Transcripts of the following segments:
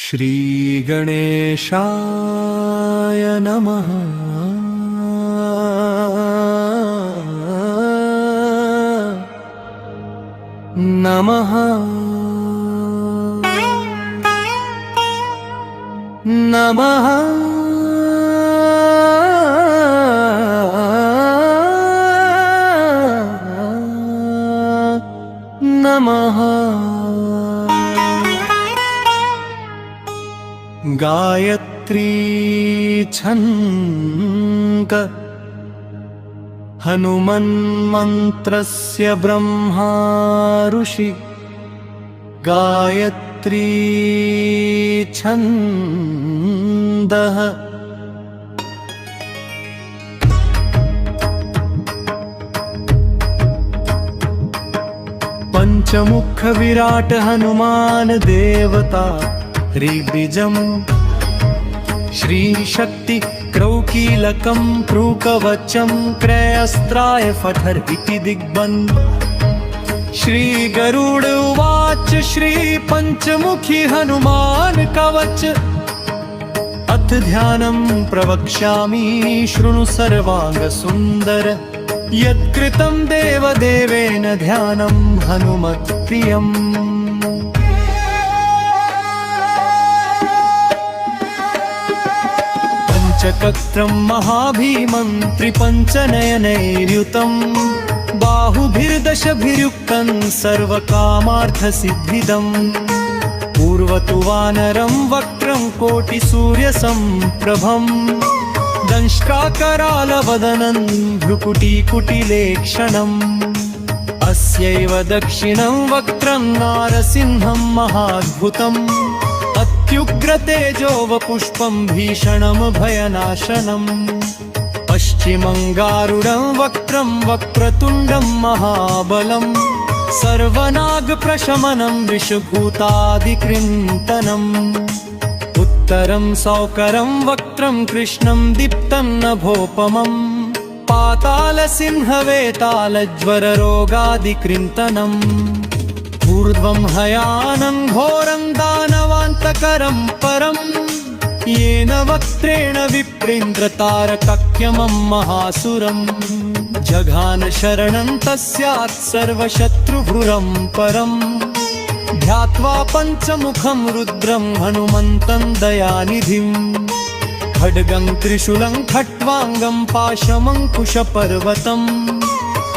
श्रीगणेशाय नमः। नमः नमः नमः। गायत्री छन्द हनुमन्मन्त्रस्य ब्रह्मा ऋषि। गायत्री छन्दः पंचमुख विराट हनुमान देवता। ऋग्बीजं श्रीशक्ति क्रौकीलकं प्रूकवचं क्रयस्त्राय फठर इति दिग्बन्। श्रीगरुड उवाच श्रीपञ्चमुखी हनुमान कवच। अथ ध्यानं प्रवक्ष्यामि शृणु सर्वाङ्गसुन्दर। यत्कृतं देवदेवेन ध्यानं हनुमत्प्रियम्। पंचकत्रं महाभीमं त्रिपञ्चनयनैर्युतं। बाहुभिर्दशभिर्युक्तं सर्वकामार्थसिद्धिदम्। पूर्वतु वानरं वक्त्रं कोटिसूर्यसम्प्रभम्। दंष्ट्राकरालवदनं भ्रुकुटीकुटिलेक्षणम्। अस्यैव दक्षिणं वक्त्रं नारसिंहं महाद्भुतम्। अत्युग्रतेजो वपुष्पं भीषणं भयनाशनम्। पश्चिमं गारुडं वक्त्रं वक्रतुण्डं महाबलम्। सर्वनागप्रशमनं विषभूतादिकृन्तनम्। उत्तरं सौकरं वक्त्रं कृष्णं दीप्तं नभोपमम्। पातालसिंहवेतालज्वररोगादिकृन्तनम्। ऊर्ध्वं हयानं घोरं दानवान्तकरं परम्। येन वक्त्रेण विप्रेन्द्रतारकक्यमं महासुरम्। जघान शरणं तस्यात् सर्वशत्रुभुरं परम्। ध्यात्वा पञ्चमुखं रुद्रं हनुमन्तं दयानिधिम्। खड्गं त्रिशूलं खट्वाङ्गं पाशमङ्कुशपर्वतम्।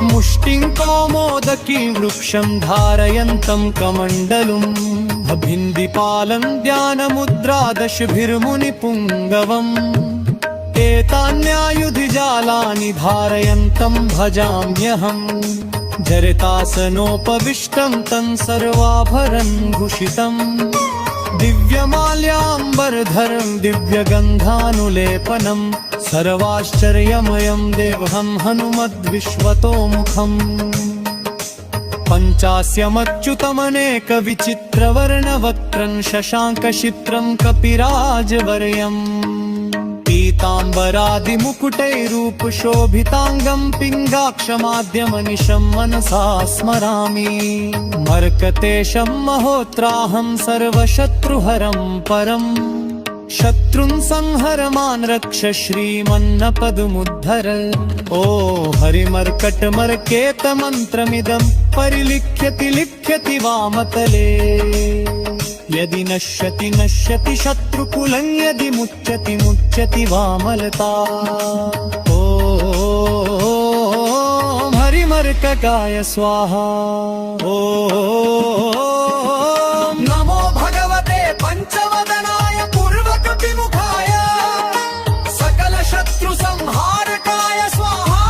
मुष्टिं कौमोदकीं वृक्षं धारयन्तं कमण्डलुम्। अभिन्दिपालं ध्यानमुद्रा दशभिर्मुनिपुङ्गवम्। एतान्यायुधिजालानि धारयन्तं भजाम्यहम्। जरितासनोपविष्टं तं सर्वाभरणं भूषितम्। दिव्यमाल्याम्बरधरं दिव्यगन्धानुलेपनं। सर्वाश्चर्यमयं देवं हनुमद्विश्वतोमुखम्। पञ्चास्यमच्युतमनेकविचित्रवर्णवक्त्रं शशाङ्कशित्रं कपिराजवर्यम्। पीताम्बरादिमुकुटैरूपशोभिताङ्गं पिङ्गाक्षमाद्यमनिशं मनसा स्मरामि। मर्कतेशं महोत्राहं सर्वशत्रुहरं परम्। शत्रुं संहर मान् रक्ष श्रीमन्नपदमुद्धर। ओ हरिमर्कटमर्केतमन्त्रमिदं परिलिख्यति लिख्यति वामतले। यदि नश्यति नश्यति शत्रुकुलं यदि मुच्यति मुच्यति वामलता। ॐ हरिमर्ककाय स्वाहा। ॐ नमो भगवते पञ्चवदनाय पूर्वकपिमुखाय सकलशत्रुसंहारकाय स्वाहा।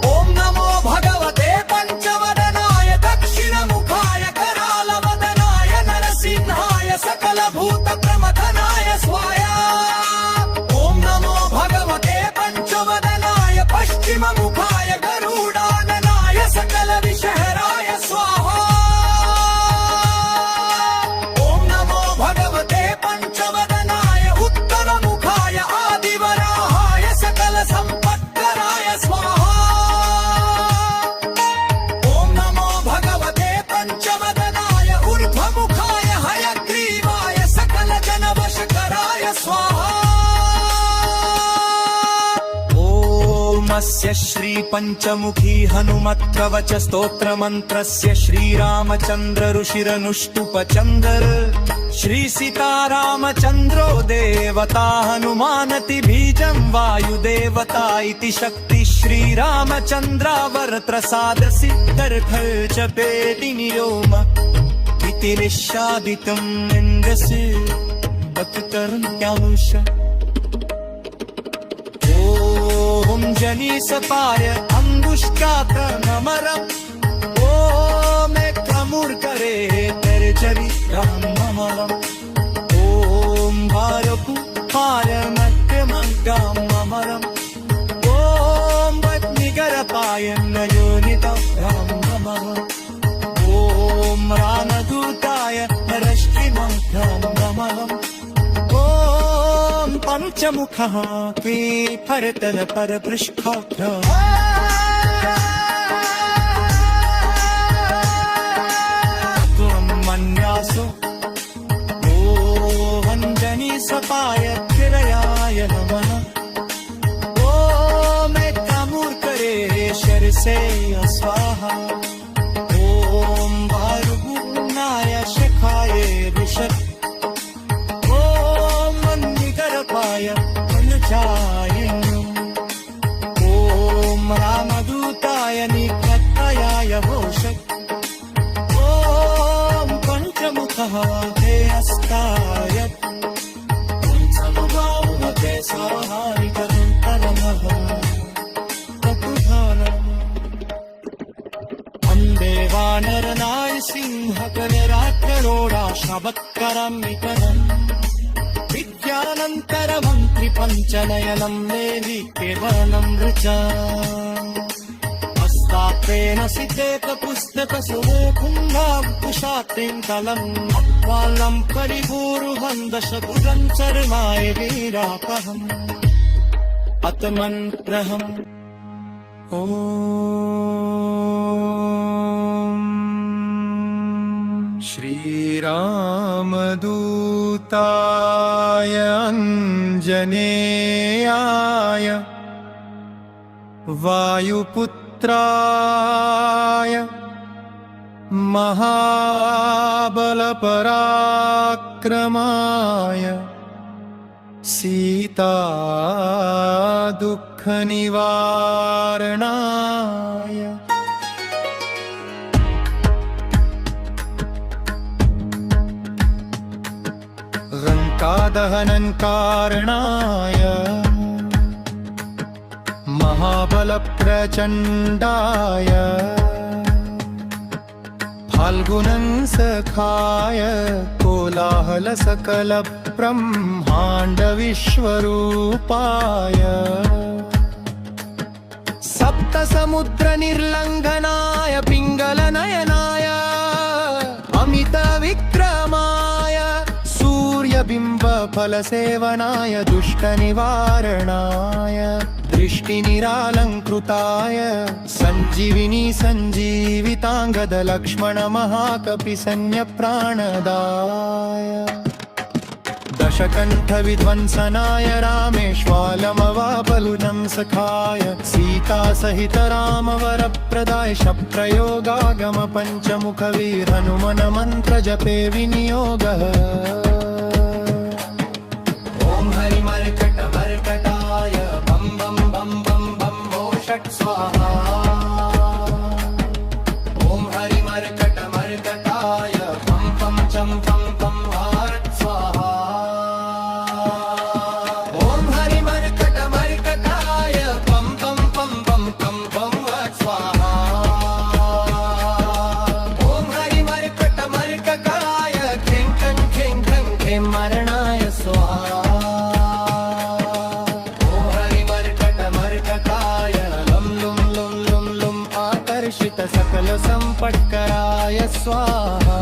ॐ नमो भगवते पञ्चवदनाय दक्षिणमुखाय करालवदनाय नरसिंहाय सकलभूतप्रमथनाय स्वाहा। ॐ नमो भगवते पञ्चवदनाय पश्चिममुखाय गरुडाननाय सकलविषहराय रामस्य श्री पंचमुखी हनुमत्कवच स्तोत्रमन्त्रस्य श्रीरामचन्द्र ऋषिरनुष्टुपचन्दर श्री सीतारामचन्द्रो देवता हनुमानति बीजं वायुदेवता इति शक्ति श्रीरामचन्द्रावरप्रसाद सिद्धर्थ पेटि नियोम इति निषादितं इन्दसि बतकर्ण्यानुष ॐ जनीसपाय अंगुष्ठात नमरम् ॐ क्रमुर्करे तेरचरि राममलम् ॐ भारपुपाय मध्यमङ्गां ममरम् ॐ भग्निगरपाय नयोनितं राममलम् ॐ रामदूताय नरश्रीमन्त्रं नमलम् पंचमुखः पीफरतल परपृष्ठाभ्याम् मन्यासो ॐ सपाय किरयाय नमः ॐ कामूर्करे शरसे स्वाहा ॐ भारुगुणाय शिखाय ऋषत् अनुजाय ॐ रामदूताय निकटयाय भोषक् ॐ पंचमुखः ते अस्ताय पंचमुखौ साहारिकरन्तरमः वन्दे वानरनाय सिंहकरराट्टरोडा शाबत्करमिकरम् विद्यानन्तरमन्त्रिपञ्चनयनं देवि केवलं ऋचा हस्तापेन सिद्धेकपुस्तकसुरेकुम्भाकुशात्रिं तलम् अक्वालं परिपूरुहन्दशपुरं चरणाय वीरापहम् अतमन्त्रहम् श्रीरामदूताय अंजनेयाय वायुपुत्राय महाबलपराक्रमाय सीता दुःखनिवारणाय लङ्कादहनकारणाय महाबलप्रचण्डाय फाल्गुनं सखाय कोलाहलसकलब्रह्माण्डविश्वरूपाय सप्तसमुद्रनिर्लङ्घनाय पिङ्गलनयनाय अमितविक्रमाय सूर्यबिम्बफलसेवनाय दुष्टनिवारणाय दृष्टिनिरालङ्कृताय सञ्जीविनी सञ्जीविताङ्गद लक्ष्मण महाकपिसैन्यप्राणदाय दशकण्ठविध्वंसनाय रामेश्वालमवाबलुनं सखाय सीतासहित रामवरप्रदाय शप्रयोगागम पञ्चमुखवीर हनुमन मन्त्रजपे विनियोगः ॐ हरिमर्कटमर्कटाय बं बं बं बं बं भोषट् स्वाहा ॐ हरिमर्कटमर्कटाय पं पं चं पं पं भारत् स्वाहा ॐ हरिमर्कटमर्कटाय पं पं पं पं पं पं वत् स्वाहा ॐ हरिमर्कटमर्कटाय खें खं खें खं खें मरणाय स्वाहा सकल संपत्कराय स्वाहा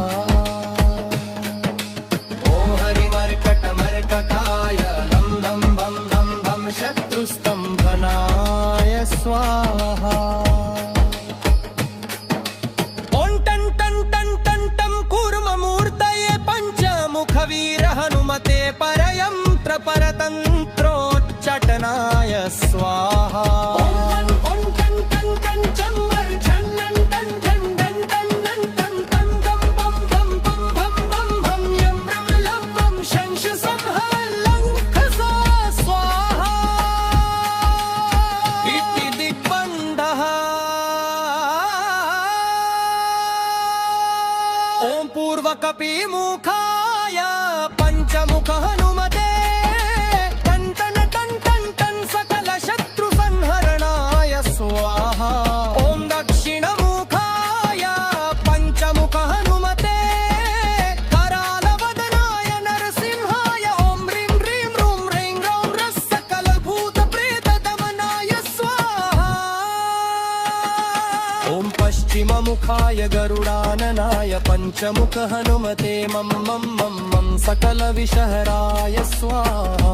ॐ हरिमर्कटमर्कटाय लं लं बं बं बं शत्रुस्तम्भनाय स्वाहा ॐ टं टं टं टं टं कूर्ममूर्तये पञ्चमुखवीर हनुमते परयन्त्र परतन्त्रोच्चाटनाय स्वाहा कपिमुखाय पंचमुख हनुमते टन टन टन टन टन सकल शत्रु संहरणाय स्वाहा ओम दक्षिणमुखाय पंचमुख हनुमते कराल वदनाय नरसिंहाय ओम ह्रीं ह्रीं ह्रूं ह्रीं ह्रौं ह्रः सकल भूत प्रेत दमनाय स्वाहा ओम पश्चिममुखाय गरुडाननाय पंचमुख हनुमते मम मम मम मम सकल विषहराय स्वाहा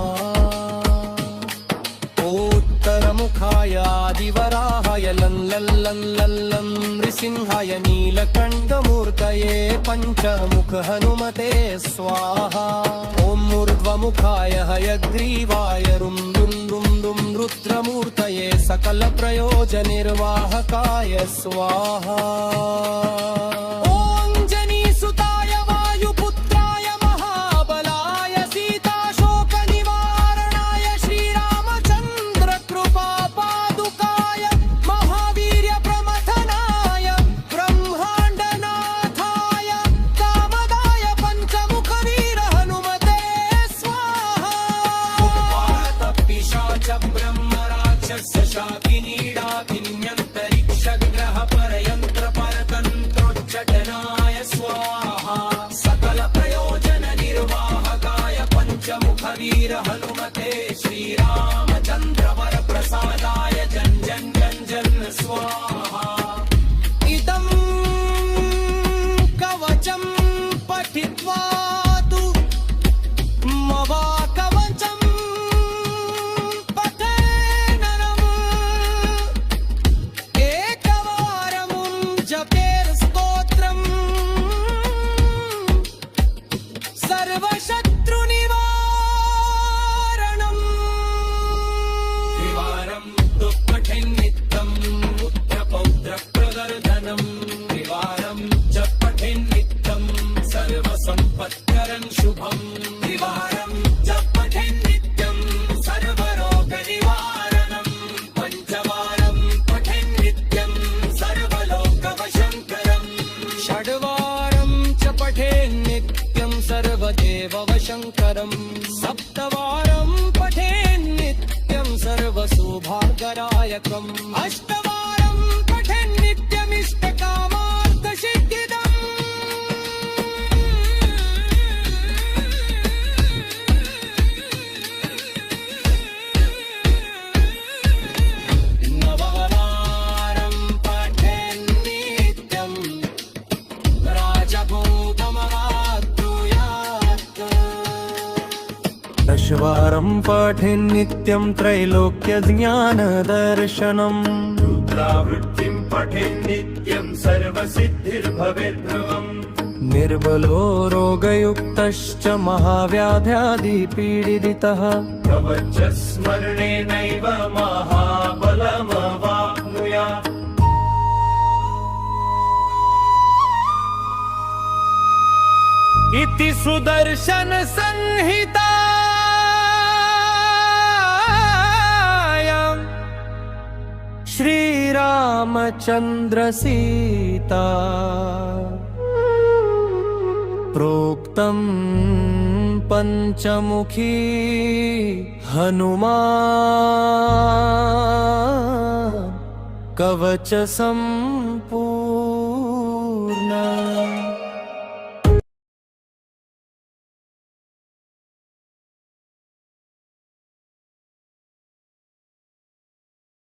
उत्तरमुखाय आदिवराहाय लं लं लं लं लं नृसिंहाय नीलकण्ठमूर्तये पंचमुख हनुमते स्वाहा ॐ ऊर्ध्वमुखाय हयग्रीवाय रुं रुं रुं रुं रुद्रमूर्तये सकल प्रयोजनिर्वाहकाय स्वाहा वीर हनुमते श्रीरामचंद्र वर प्रसादाय जन जन जन जन स्वाहा इदं कवचं पठित्वा तु मवा कवचं पठेनरम् एकवारमुं जपेर्स्तोत्रम् सर्वशत्रुनिवा संपत्करं शुभं त्रिवारं जप पठेन् नित्यं सर्वरोगनिवारणं पञ्चवारं पठेन् नित्यं सर्वलोकवशङ्करं षड्वारं च पठेन् नित्यं सर्वदेववशङ्करं सप्तवारं पठेन् नित्यं सर्वसौभाग्यदायकम् अष्टवारं पठेन् नित्यमिष्टकामार्थसिद्धिदम् दशवारं पठेन् नित्यं त्रैलोक्यज्ञानदर्शनम् रुद्रावृत्तिं पठेन् नित्यं सर्वसिद्धिर्भवेद्ध्रुवम् निर्बलो रोगयुक्तश्च महाव्याध्यादिपीडितः कवच स्मरणेनैव महाबलमवाप्नुयात् इति सुदर्शन संहिता श्रीरामचन्द्र सीता प्रोक्तं पंचमुखी हनुमान् कवच सम्पूर्ण।